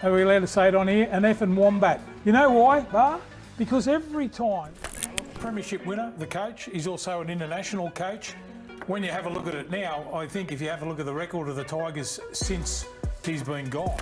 are we allowed to say it on here? An effing wombat. You know why, Bar? Because every time, premiership winner, the coach, he's also an international coach. When you have a look at it now, I think if you have a look at the record of the Tigers since he's been gone,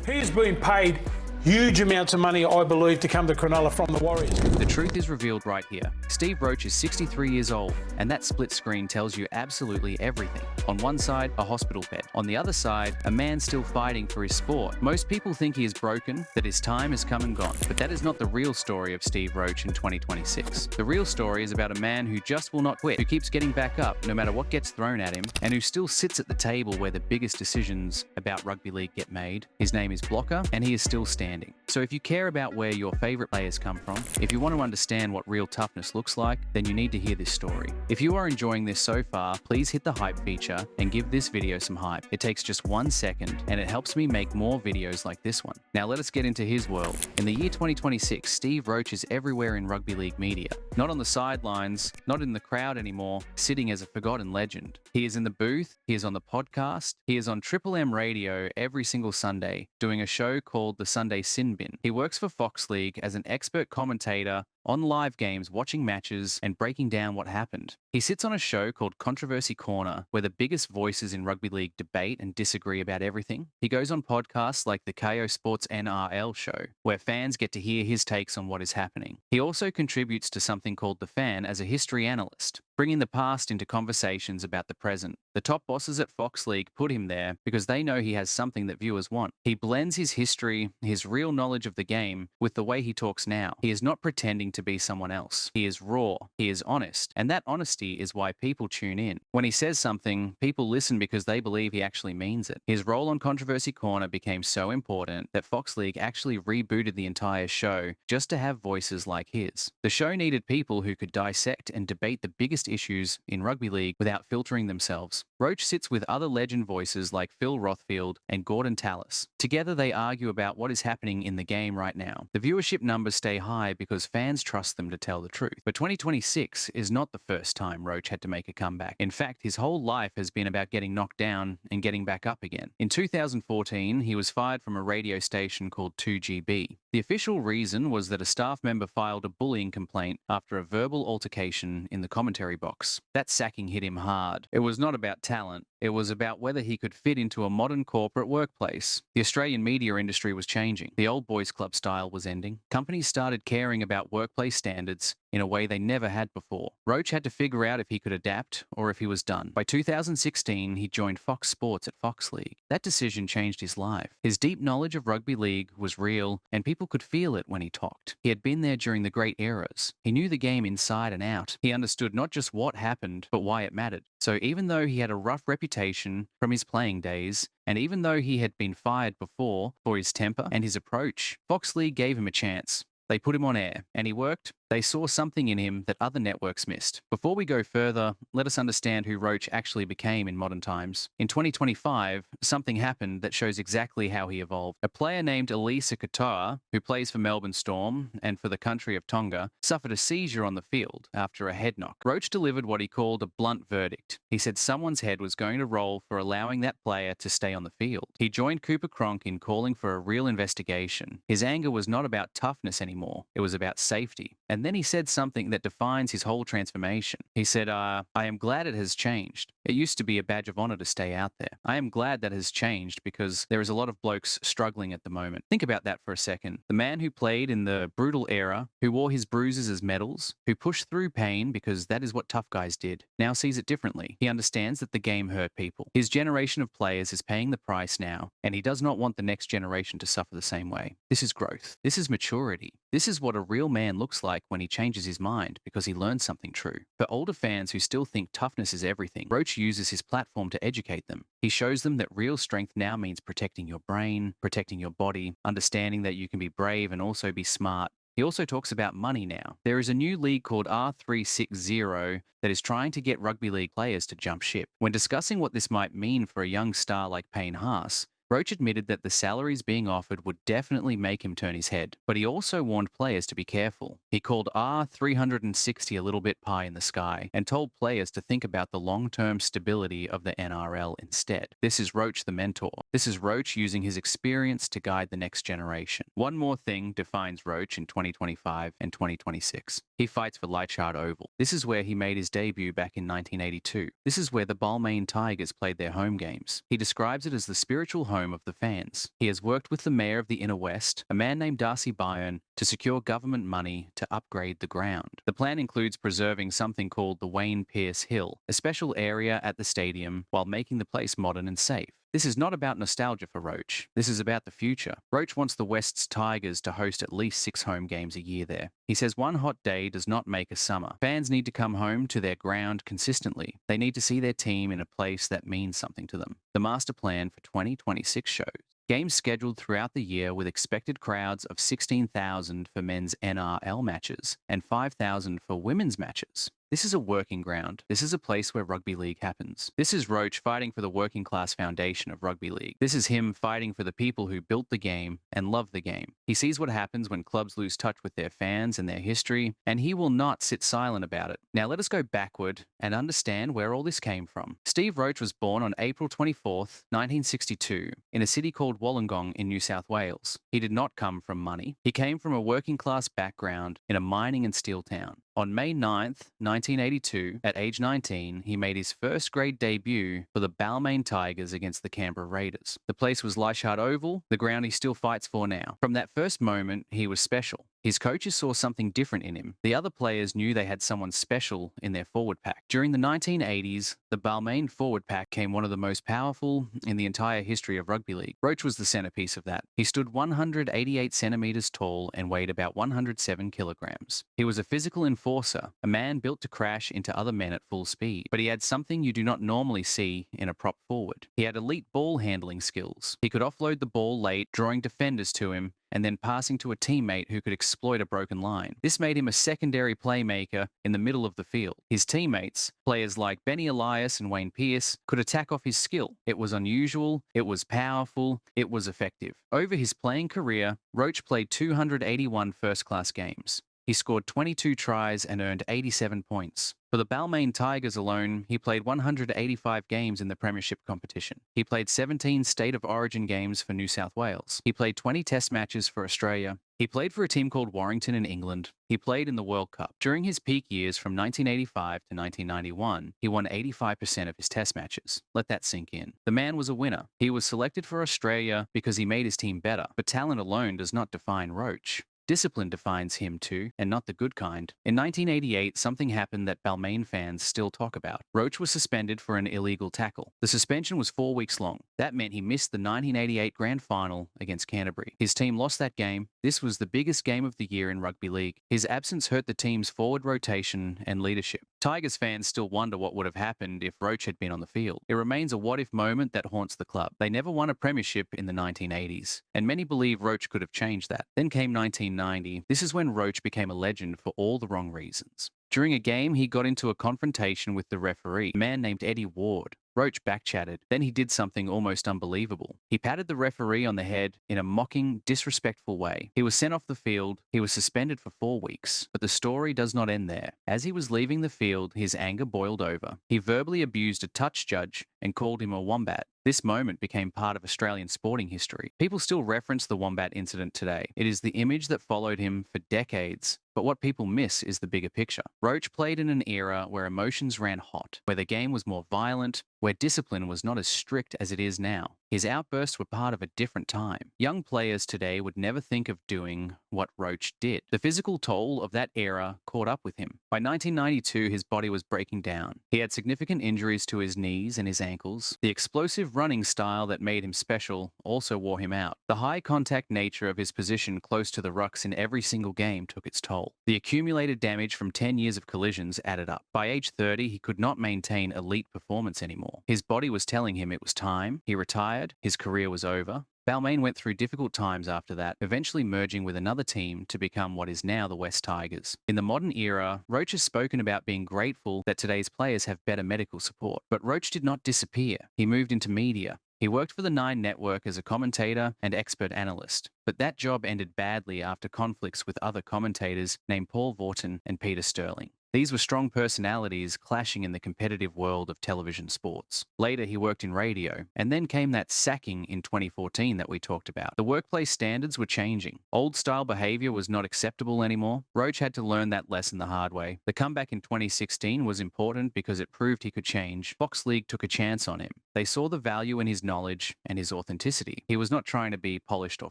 he's been paid huge amounts of money, I believe, to come to Cronulla from the Warriors. The truth is revealed right here. Steve Roach is 63 years old, and that split screen tells you absolutely everything. On one side, a hospital bed. On the other side, a man still fighting for his sport. Most people think he is broken, that his time has come and gone. But that is not the real story of Steve Roach in 2026. The real story is about a man who just will not quit, who keeps getting back up no matter what gets thrown at him, and who still sits at the table where the biggest decisions about rugby league get made. His name is Blocker, and he is still standing. So if you care about where your favourite players come from, if you want to understand what real toughness looks like, then you need to hear this story. If you are enjoying this so far, please hit the hype feature and give this video some hype. It takes just 1 second and it helps me make more videos like this one. Now let us get into his world. In the year 2026, Steve Roach is everywhere in rugby league media. Not on the sidelines, not in the crowd anymore, sitting as a forgotten legend. He is in the booth, he is on the podcast, he is on Triple M radio every single Sunday, doing a show called The Sunday Sin Bin. He works for Fox League as an expert commentator on live games, watching matches and breaking down what happened. He sits on a show called Controversy Corner, where the biggest voices in rugby league debate and disagree about everything. He goes on podcasts like the KO Sports NRL show, where fans get to hear his takes on what is happening. He also contributes to something called The Fan as a history analyst, bringing the past into conversations about the present. The top bosses at Fox League put him there because they know he has something that viewers want. He blends his history, his real knowledge of the game, with the way he talks now. He is not pretending to be someone else. He is raw, he is honest, and that honesty is why people tune in. When he says something, people listen because they believe he actually means it. His role on Controversy Corner became so important that Fox League actually rebooted the entire show just to have voices like his. The show needed people who could dissect and debate the biggest issues in rugby league without filtering themselves. Roach sits with other legend voices like Phil Rothfield and Gordon Tallis. Together they argue about what is happening in the game right now. The viewership numbers stay high because fans trust them to tell the truth. But 2026 is not the first time Roach had to make a comeback. In fact, his whole life has been about getting knocked down and getting back up again. In 2014, he was fired from a radio station called 2GB. The official reason was that a staff member filed a bullying complaint after a verbal altercation in the commentary box. That sacking hit him hard. It was not about talent. It was about whether he could fit into a modern corporate workplace. The Australian media industry was changing. The old boys club style was ending. Companies started caring about workplace standards in a way they never had before. Roach had to figure out if he could adapt or if he was done. By 2016, he joined Fox Sports at Fox League. That decision changed his life. His deep knowledge of rugby league was real, and people could feel it when he talked. He had been there during the great eras. He knew the game inside and out. He understood not just what happened, but why it mattered. So even though he had a rough reputation from his playing days, and even though he had been fired before for his temper and his approach, Fox League gave him a chance. They put him on air, and he worked. They saw something in him that other networks missed. Before we go further, let us understand who Roach actually became in modern times. In 2025, something happened that shows exactly how he evolved. A player named Elisa Katoa, who plays for Melbourne Storm and for the country of Tonga, suffered a seizure on the field after a head knock. Roach delivered what he called a blunt verdict. He said someone's head was going to roll for allowing that player to stay on the field. He joined Cooper Cronk in calling for a real investigation. His anger was not about toughness anymore. It was about safety. And then he said something that defines his whole transformation. He said, I am glad it has changed. It used to be a badge of honor to stay out there. I am glad that has changed because there is a lot of blokes struggling at the moment. Think about that for a second. The man who played in the brutal era, who wore his bruises as medals, who pushed through pain because that is what tough guys did, now sees it differently. He understands that the game hurt people. His generation of players is paying the price now, and he does not want the next generation to suffer the same way. This is growth. This is maturity. This is what a real man looks like when he changes his mind because he learned something true. For older fans who still think toughness is everything, Roach uses his platform to educate them. He shows them that real strength now means protecting your brain, protecting your body, understanding that you can be brave and also be smart. He also talks about money now. There is a new league called R360 that is trying to get rugby league players to jump ship. When discussing what this might mean for a young star like Payne Haas, Roach admitted that the salaries being offered would definitely make him turn his head, but he also warned players to be careful. He called R360 a little bit pie in the sky and told players to think about the long-term stability of the NRL instead. This is Roach the mentor. This is Roach using his experience to guide the next generation. One more thing defines Roach in 2025 and 2026. He fights for Leichhardt Oval. This is where he made his debut back in 1982. This is where the Balmain Tigers played their home games. He describes it as the spiritual home of the fans. He has worked with the mayor of the Inner West, a man named Darcy Byron, to secure government money to upgrade the ground. The plan includes preserving something called the Wayne Pearce Hill, a special area at the stadium, while making the place modern and safe. This is not about nostalgia for Roach. This is about the future. Roach wants the West's Tigers to host at least 6 home games a year there. He says one hot day does not make a summer. Fans need to come home to their ground consistently. They need to see their team in a place that means something to them. The master plan for 2026 shows games scheduled throughout the year with expected crowds of 16,000 for men's NRL matches and 5,000 for women's matches. This is a working ground. This is a place where rugby league happens. This is Roach fighting for the working class foundation of rugby league. This is him fighting for the people who built the game and love the game. He sees what happens when clubs lose touch with their fans and their history, and he will not sit silent about it. Now let us go backward and understand where all this came from. Steve Roach was born on April 24th, 1962, in a city called Wollongong in New South Wales. He did not come from money. He came from a working class background in a mining and steel town. On May 9th, 1982, at age 19, he made his first grade debut for the Balmain Tigers against the Canberra Raiders. The place was Leichhardt Oval, the ground he still fights for now. From that first moment, he was special. His coaches saw something different in him. The other players knew they had someone special in their forward pack. During the 1980s, the Balmain forward pack became one of the most powerful in the entire history of rugby league. Roach was the centerpiece of that. He stood 188 centimeters tall and weighed about 107 kilograms. He was a physical enforcer, a man built to crash into other men at full speed. But he had something you do not normally see in a prop forward. He had elite ball handling skills. He could offload the ball late, drawing defenders to him, and then passing to a teammate who could exploit a broken line. This made him a secondary playmaker in the middle of the field. His teammates, players like Benny Elias and Wayne Pearce, could attack off his skill. It was unusual, it was powerful, it was effective. Over his playing career, Roach played 281 first-class games. He scored 22 tries and earned 87 points. For the Balmain Tigers alone, he played 185 games in the premiership competition. He played 17 State of Origin games for New South Wales. He played 20 test matches for Australia. He played for a team called Warrington in England. He played in the World Cup. During his peak years from 1985 to 1991, he won 85% of his test matches. Let that sink in. The man was a winner. He was selected for Australia because he made his team better, but talent alone does not define Roach. Discipline defines him too, and not the good kind. In 1988, something happened that Balmain fans still talk about. Roach was suspended for an illegal tackle. The suspension was 4 weeks long. That meant he missed the 1988 grand final against Canterbury. His team lost that game. This was the biggest game of the year in rugby league. His absence hurt the team's forward rotation and leadership. Tigers fans still wonder what would have happened if Roach had been on the field. It remains a what-if moment that haunts the club. They never won a premiership in the 1980s, and many believe Roach could have changed that. Then came 1990. This is when Roach became a legend for all the wrong reasons. During a game, he got into a confrontation with the referee, a man named Eddie Ward. Roach backchatted. Then he did something almost unbelievable. He patted the referee on the head in a mocking, disrespectful way. He was sent off the field. He was suspended for 4 weeks. But the story does not end there. As he was leaving the field, his anger boiled over. He verbally abused a touch judge and called him a wombat. This moment became part of Australian sporting history. People still reference the wombat incident today. It is the image that followed him for decades. But what people miss is the bigger picture. Roach played in an era where emotions ran hot, where the game was more violent, where discipline was not as strict as it is now. His outbursts were part of a different time. Young players today would never think of doing what Roach did. The physical toll of that era caught up with him. By 1992, his body was breaking down. He had significant injuries to his knees and his ankles. The explosive running style that made him special also wore him out. The high contact nature of his position close to the rucks in every single game took its toll. The accumulated damage from 10 years of collisions added up. By age 30, he could not maintain elite performance anymore. His body was telling him it was time. He retired. His career was over. Balmain went through difficult times after that, eventually merging with another team to become what is now the West Tigers. In the modern era, Roach has spoken about being grateful that today's players have better medical support. But Roach did not disappear. He moved into media. He worked for the Nine Network as a commentator and expert analyst, but that job ended badly after conflicts with other commentators named Paul Vorton and Peter Sterling. These were strong personalities clashing in the competitive world of television sports. Later, he worked in radio, and then came that sacking in 2014 that we talked about. The workplace standards were changing. Old-style behavior was not acceptable anymore. Roach had to learn that lesson the hard way. The comeback in 2016 was important because it proved he could change. Fox League took a chance on him. They saw the value in his knowledge and his authenticity. He was not trying to be polished or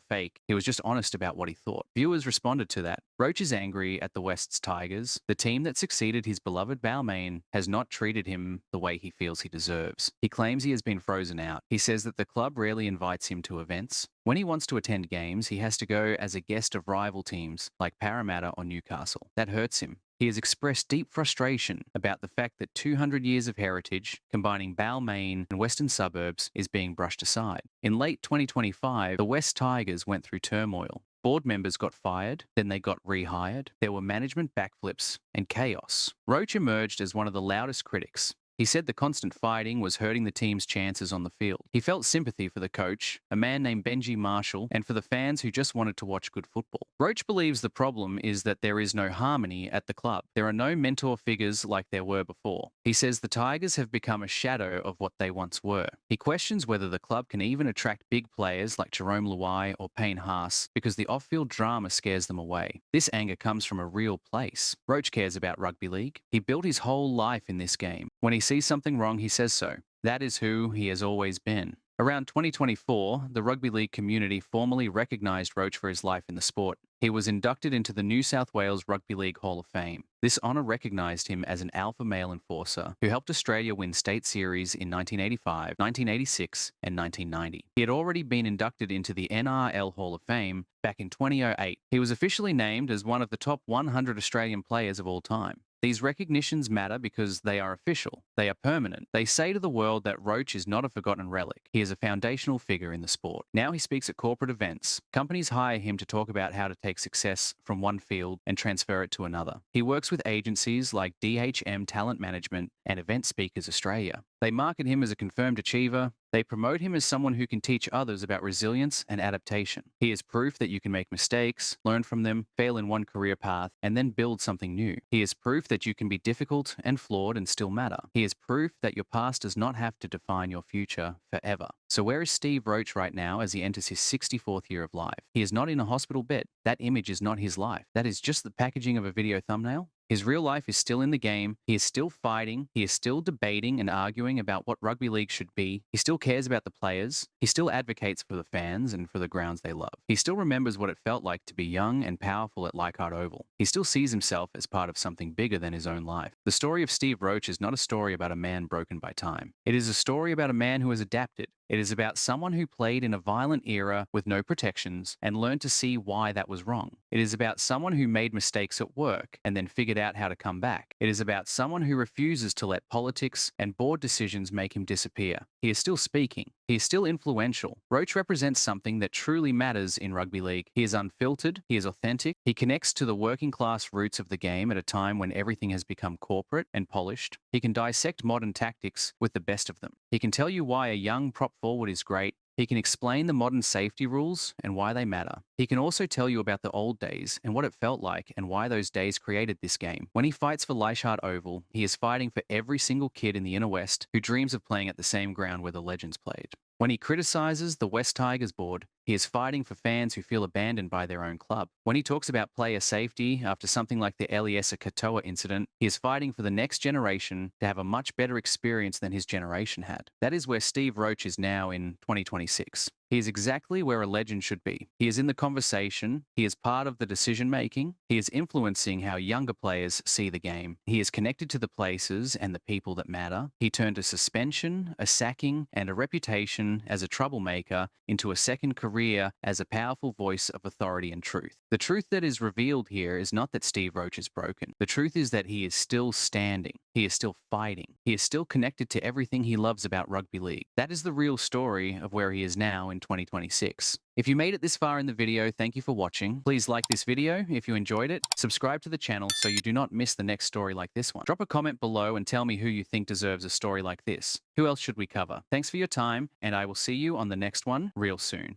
fake. He was just honest about what he thought. Viewers responded to that. Roach is angry at the West's Tigers. The team that succeeded his beloved Balmain has not treated him the way he feels he deserves. He claims he has been frozen out. He says that the club rarely invites him to events. When he wants to attend games, he has to go as a guest of rival teams like Parramatta or Newcastle. That hurts him. He has expressed deep frustration about the fact that 200 years of heritage, combining Balmain and western suburbs, is being brushed aside. In late 2025, the West Tigers went through turmoil. Board members got fired, then they got rehired. There were management backflips and chaos. Roach emerged as one of the loudest critics. He said the constant fighting was hurting the team's chances on the field. He felt sympathy for the coach, a man named Benji Marshall, and for the fans who just wanted to watch good football. Roach believes the problem is that there is no harmony at the club. There are no mentor figures like there were before. He says the Tigers have become a shadow of what they once were. He questions whether the club can even attract big players like Jerome Luai or Payne Haas because the off-field drama scares them away. This anger comes from a real place. Roach cares about rugby league. He built his whole life in this game. When he sees something wrong, he says so. That is who he has always been. Around 2024, the rugby league community formally recognised Roach for his life in the sport. He was inducted into the New South Wales Rugby League Hall of Fame. This honour recognised him as an alpha male enforcer who helped Australia win state series in 1985, 1986 and 1990. He had already been inducted into the NRL Hall of Fame back in 2008. He was officially named as one of the top 100 Australian players of all time. These recognitions matter because they are official. They are permanent. They say to the world that Roach is not a forgotten relic. He is a foundational figure in the sport. Now he speaks at corporate events. Companies hire him to talk about how to take success from one field and transfer it to another. He works with agencies like DHM Talent Management and Event Speakers Australia. They market him as a confirmed achiever. They promote him as someone who can teach others about resilience and adaptation. He is proof that you can make mistakes, learn from them, fail in one career path, and then build something new. He is proof that you can be difficult and flawed and still matter. He is proof that your past does not have to define your future forever. So where is Steve Roach right now as he enters his 64th year of life? He is not in a hospital bed. That image is not his life. That is just the packaging of a video thumbnail. His real life is still in the game. He is still fighting. He is still debating and arguing about what rugby league should be. He still cares about the players. He still advocates for the fans and for the grounds they love. He still remembers what it felt like to be young and powerful at Leichhardt Oval. He still sees himself as part of something bigger than his own life. The story of Steve Roach is not a story about a man broken by time. It is a story about a man who has adapted. It is about someone who played in a violent era with no protections and learned to see why that was wrong. It is about someone who made mistakes at work and then figured out how to come back. It is about someone who refuses to let politics and board decisions make him disappear. He is still speaking. He is still influential. Roach represents something that truly matters in rugby league. He is unfiltered. He is authentic. He connects to the working class roots of the game at a time when everything has become corporate and polished. He can dissect modern tactics with the best of them. He can tell you why a young prop forward is great. He can explain the modern safety rules and why they matter. He can also tell you about the old days and what it felt like and why those days created this game. When he fights for Leichhardt Oval, he is fighting for every single kid in the inner west who dreams of playing at the same ground where the legends played. When he criticises the West Tigers board, he is fighting for fans who feel abandoned by their own club. When he talks about player safety after something like the Eliesa Katoa incident, he is fighting for the next generation to have a much better experience than his generation had. That is where Steve Roach is now in 2026. He is exactly where a legend should be. He is in the conversation. He is part of the decision-making. He is influencing how younger players see the game. He is connected to the places and the people that matter. He turned a suspension, a sacking, and a reputation as a troublemaker into a second career as a powerful voice of authority and truth. The truth that is revealed here is not that Steve Roach is broken. The truth is that he is still standing. He is still fighting. He is still connected to everything he loves about rugby league. That is the real story of where he is now in 2026. If you made it this far in the video, thank you for watching. Please like this video if you enjoyed it. Subscribe to the channel so you do not miss the next story like this one. Drop a comment below and tell me who you think deserves a story like this. Who else should we cover? Thanks for your time, and I will see you on the next one real soon.